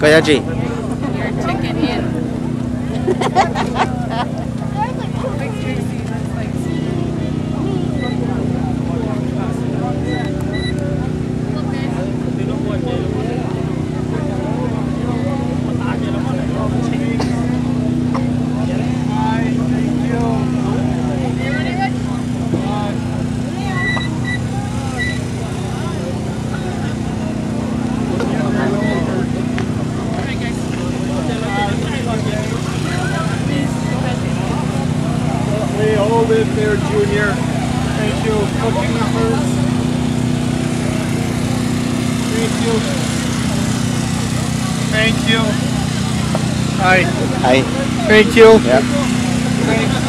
Kayaji. You're chicken in. Hold it there, Junior. Thank you. Cooking numbers. Thank you. Thank you. Hi. Hi. Thank you. Yep. Thanks.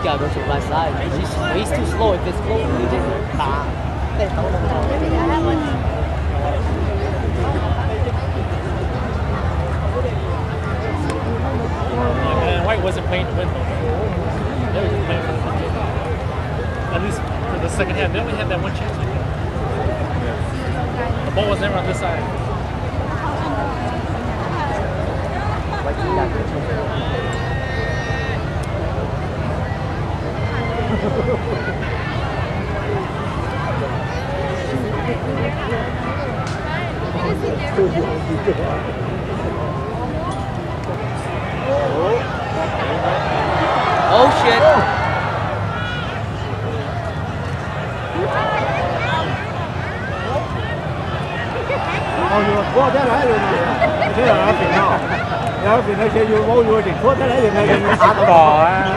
Gotta go to the left side. He's too slow. If it's slow, you just Man, White wasn't playing to win though. They were just playing for the win. At least for the second half. They only had that one chance. The ball was never on this side. White got Oh shit. Có thế lại rồi này. Thế là phiền nào? Phiền nó chơi vô vô vô thì có thế lại rồi này. Cò á.